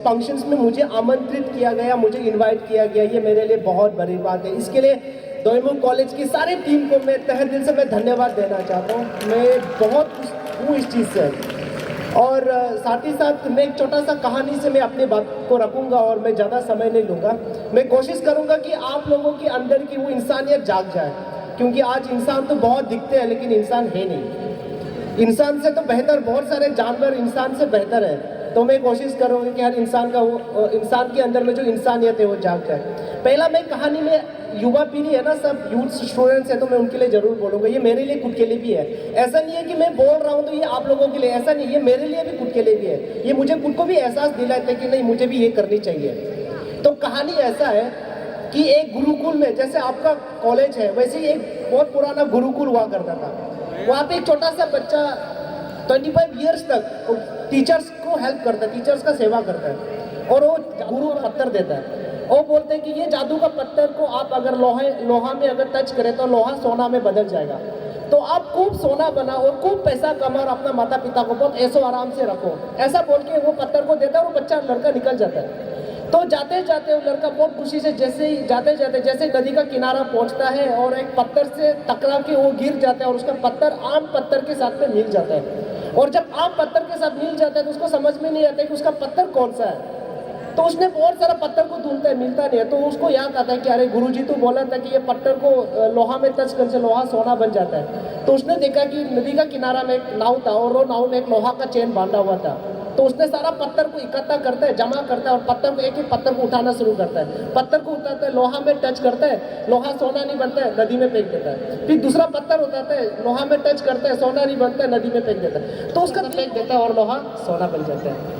Functions में मुझे आमंत्रित किया गया, मुझे इनवाइट किया गया, ये मेरे लिए बहुत बड़ी बात है। इसके लिए दोईमुख कॉलेज की सारी टीम को मैं तहे दिल से मैं धन्यवाद देना चाहता हूँ। मैं बहुत खुश हूँ इस चीज़ से। और साथ ही साथ मैं एक छोटा सा कहानी से मैं अपनी बात को रखूँगा और मैं ज़्यादा समय नहीं लूँगा। मैं कोशिश करूँगा कि आप लोगों के अंदर की वो इंसानियत जाग जाए, क्योंकि आज इंसान तो बहुत दिखते हैं लेकिन इंसान है नहीं। इंसान से तो बेहतर बहुत सारे जानवर इंसान से बेहतर है। तो मैं कोशिश करूँगी कि हर इंसान का वो इंसान के अंदर में जो इंसानियत है वो जाग जाए। पहला मैं कहानी में युवा पीढ़ी है ना, सब यूथ स्टूडेंट्स हैं, तो मैं उनके लिए ज़रूर बोलूँगा। ये मेरे लिए खुद के लिए भी है। ऐसा नहीं है कि मैं बोल रहा हूँ तो ये आप लोगों के लिए, ऐसा नहीं, ये मेरे लिए भी खुद के लिए भी है। ये मुझे खुद को भी एहसास दिलाता है कि नहीं, मुझे भी ये करनी चाहिए। तो कहानी ऐसा है कि एक गुरुकुल में, जैसे आपका कॉलेज है वैसे ही एक बहुत पुराना गुरुकुल हुआ करता था। वहाँ पे एक छोटा सा बच्चा 25 ईयर्स तक टीचर्स को हेल्प करता है, टीचर्स का सेवा करता है, और वो गुरु पत्थर देता है। वो बोलते हैं कि ये जादू का पत्थर को आप अगर लोहा में अगर टच करें तो लोहा सोना में बदल जाएगा। तो आप खूब सोना बनाओ और खूब पैसा कमाओ और अपना माता पिता को बहुत ऐसो आराम से रखो, ऐसा बोल के वो पत्थर को देता है और वो बच्चा लड़का निकल जाता है। तो जाते जाते वो लड़का बहुत खुशी से जैसे ही जाते जाते जैसे नदी का किनारा पहुंचता है और एक पत्थर से टकरा के वो गिर जाता है और उसका पत्थर आम पत्थर के साथ में मिल जाता है। और जब आम पत्थर के साथ मिल जाता है तो उसको समझ में नहीं आता है कि उसका पत्थर कौन सा है। तो उसने बहुत सारा पत्थर को ढूंढता है, मिलता नहीं है। तो उसको याद आता है कि अरे गुरुजी तो बोला था कि ये पत्थर को लोहा में टच करने से लोहा सोना बन जाता है। तो उसने देखा कि नदी का किनारा में एक नाव था और वो नाव में एक लोहा का चेन बांधा हुआ था। तो उसने सारा पत्थर को इकट्ठा करता है, जमा करता है और पत्थर को एक एक पत्थर को उठाना शुरू करता है। पत्थर को उठाता है, लोहा में टच करता है, लोहा सोना नहीं बनता है, नदी में फेंक देता है। फिर दूसरा पत्थर उठाता है, लोहा में टच करता है, सोना नहीं बनता है, नदी में फेंक देता है। तो उसका फेंक देता है और लोहा सोना बन जाता है।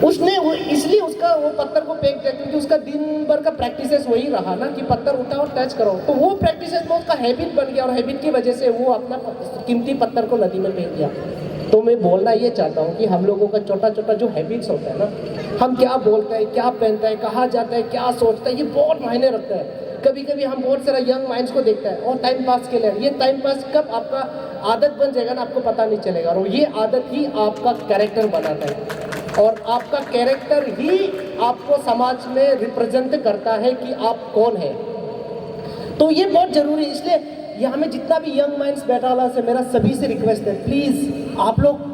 उसने वो इसलिए उसका वो पत्थर को फेंक दिया क्योंकि उसका दिन भर का प्रैक्टिसेस वही रहा ना कि पत्थर उठाओ टच करो। तो वो प्रैक्टिसेस में उसका हैबिट बन गया और हैबिट की वजह से वो अपना कीमती पत्थर को नदी में फेंक दिया। तो मैं बोलना ये चाहता हूँ कि हम लोगों का छोटा छोटा जो हैबिट्स होता है ना, हम क्या बोलते हैं, क्या पहनते हैं, कहाँ जाते हैं, क्या सोचते हैं, ये बहुत मायने रखता है। कभी कभी हम बहुत सारा यंग माइंड्स को देखते हैं और टाइम पास के लिए, ये टाइम पास कब आपका आदत बन जाएगा ना आपको पता नहीं चलेगा। और ये आदत ही आपका कैरेक्टर बनाता है और आपका कैरेक्टर ही आपको समाज में रिप्रेजेंट करता है कि आप कौन है। तो ये बहुत जरूरी है। इसलिए यहाँ में जितना भी यंग माइंड्स बैठा वाला से मेरा सभी से रिक्वेस्ट है, प्लीज आप लोग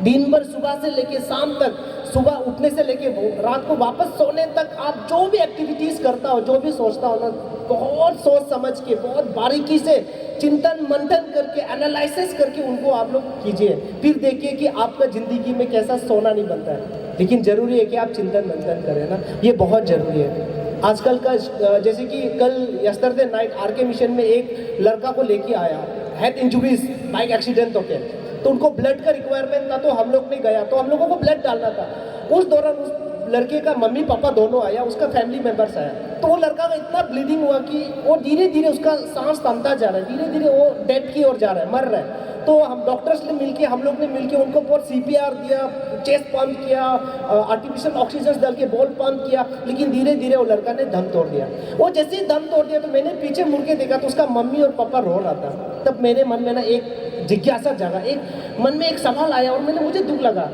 दिन भर सुबह से लेके शाम तक, सुबह उठने से लेके रात को वापस सोने तक आप जो भी एक्टिविटीज करता हो, जो भी सोचता हो ना, बहुत सोच समझ के, बहुत बारीकी से चिंतन मंथन करके, एनालिसिस करके उनको आप लोग कीजिए। फिर देखिए कि आपका जिंदगी में कैसा सोना नहीं बनता है। लेकिन जरूरी है कि आप चिंतन मंथन करें ना, ये बहुत जरूरी है। आजकल का जैसे कि कल यस्टरडे नाइट आरके मिशन में एक लड़का को लेके आया, हेड इंजुरीज, बाइक एक्सीडेंट होके, तो उनको ब्लड का रिक्वायरमेंट था। तो हम लोग ने गया, तो हम लोगों को ब्लड डालना था। उस दौरान उस लड़के का मम्मी पापा दोनों आया, उसका फैमिली मेंबर्स आया। तो वो लड़का का इतना ब्लीडिंग हुआ कि वो धीरे धीरे उसका सांस थमता जा रहा है, धीरे धीरे वो डेथ की ओर जा रहा है, मर रहा है। तो हम डॉक्टर्स ने मिलके, हम लोग ने मिलके उनको बहुत CPR दिया, चेस्ट पंप किया, आर्टिफिशियल ऑक्सीजन डाल के बॉल पंप किया, लेकिन धीरे धीरे वो लड़का ने दम तोड़ दिया। वो जैसे ही दम तोड़ दिया तो मैंने पीछे मुड़ के देखा तो उसका मम्मी और पापा रो रहा था। तब मेरे मन में ना एक जिज्ञासा जागा, एक मन में एक सवाल आया और मुझे दुख लगा।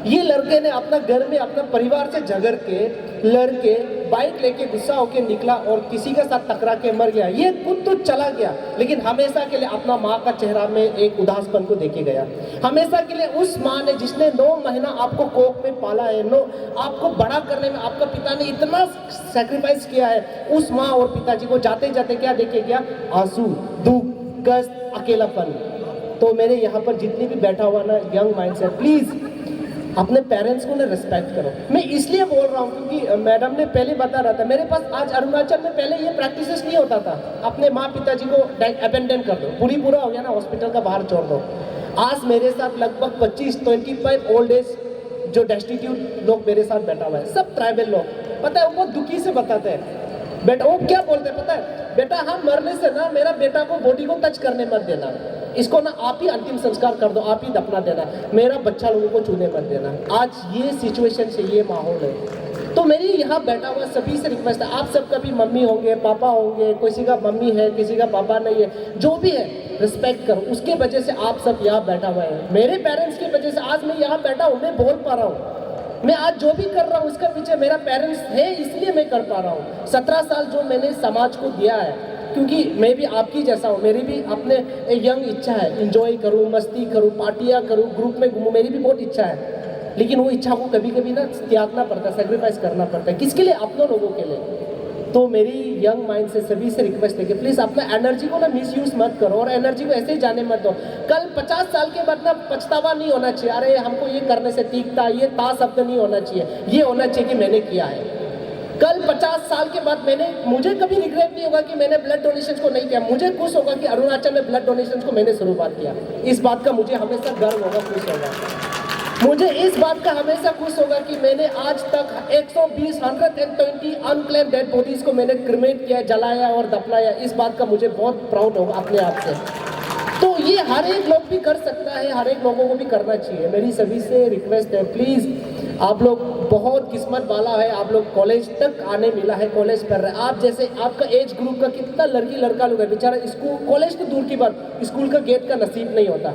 ये लड़के ने अपना घर में अपना परिवार से झगड़ के, लड़के बाइक लेके गुस्सा होके निकला और किसी के साथ टकरा के मर गया। ये खुद तो चला गया लेकिन हमेशा के लिए अपना माँ का चेहरा में एक उदासपन को देखे गया। हमेशा के लिए उस माँ ने जिसने 9 महीना आपको कोख में पाला है, आपको बड़ा करने में आपका पिता ने इतना सेक्रीफाइस किया है, उस माँ और पिताजी को जाते जाते क्या देखे गया? आंसू, दुख, कष्ट, अकेलापन। तो मेरे यहाँ पर जितने भी बैठा हुआ ना यंग माइंड्स है, प्लीज अपने पेरेंट्स को ना रिस्पेक्ट करो। मैं इसलिए बोल रहा हूँ क्योंकि मैडम ने पहले बता रहा था, मेरे पास आज अरुणाचल में पहले ये प्रैक्टिसेस नहीं होता था। अपने माँ पिताजी को अबेंडन कर दो, पूरा हो गया ना, हॉस्पिटल का बाहर छोड़ दो। आज मेरे साथ लगभग 25 ओल्ड एज जो डेस्टिट्यूट लोग मेरे साथ बैठा हुआ है, सब ट्राइबल लोग। पता है वो बहुत दुखी से बताते हैं, बेटा वो क्या बोलते हैं पता है, बेटा हम मरने से ना मेरा बेटा को बॉडी को टच करने मत देना, इसको ना आप ही अंतिम संस्कार कर दो, आप ही दफना देना, मेरा बच्चा लोगों को छूने मत देना। आज ये सिचुएशन से, ये माहौल है। तो मेरी यहाँ बैठा हुआ सभी से रिक्वेस्ट है, आप सबका भी मम्मी होंगे, पापा होंगे, किसी का मम्मी है, किसी का पापा नहीं है, जो भी है रिस्पेक्ट करो। उसके वजह से आप सब यहाँ बैठा हुआ है। मेरे पेरेंट्स की वजह से आज मैं यहाँ बैठा हूँ, मैं बोल पा रहा हूँ। मैं आज जो भी कर रहा हूँ उसके पीछे मेरा पेरेंट्स है, इसलिए मैं कर पा रहा हूँ। 17 साल जो मैंने समाज को दिया है, क्योंकि मैं भी आपकी जैसा हूँ, मेरी भी अपने यंग इच्छा है, इंजॉय करूँ, मस्ती करूँ, पार्टियाँ करूँ, ग्रुप में घूमूँ, मेरी भी बहुत इच्छा है। लेकिन वो इच्छा को कभी कभी ना त्यागना पड़ता है, सेक्रीफाइस करना पड़ता है। किसके लिए? अपने लोगों के लिए। तो मेरी यंग माइंड से सभी से रिक्वेस्ट है कि प्लीज़ अपना एनर्जी को ना मिसयूज मत करो और एनर्जी को ऐसे ही जाने मत दो। कल 50 साल के बाद ना पछतावा नहीं होना चाहिए, अरे हमको ये करने से ठीक था, ये था शब्द नहीं होना चाहिए, ये होना चाहिए कि मैंने किया है। कल 50 साल के बाद मुझे कभी रिग्रेट नहीं होगा कि मैंने ब्लड डोनेशन को नहीं किया। मुझे खुश होगा कि अरुणाचल में ब्लड डोनेशन को मैंने शुरुआत किया। इस बात का मुझे हमेशा गर्व होगा, खुश होगा। मुझे इस बात का हमेशा खुश होगा कि मैंने आज तक 120 अनक्लेम्ड डेड बॉडीज को मैंने क्रिमेट किया, जलाया और दफनाया। इस बात का मुझे बहुत प्राउड होगा अपने आप से। तो ये हर एक लोग भी कर सकता है, हर एक लोगों को भी करना चाहिए। मेरी सभी से रिक्वेस्ट है, प्लीज़ आप लोग बहुत किस्मत वाला है, आप लोग कॉलेज तक आने मिला है, कॉलेज कर रहे हैं। आप जैसे आपका एज ग्रुप का कितना लड़की लड़का लोग है, बेचारा स्कूल कॉलेज तो दूर की बात, स्कूल का गेट का नसीब नहीं होता।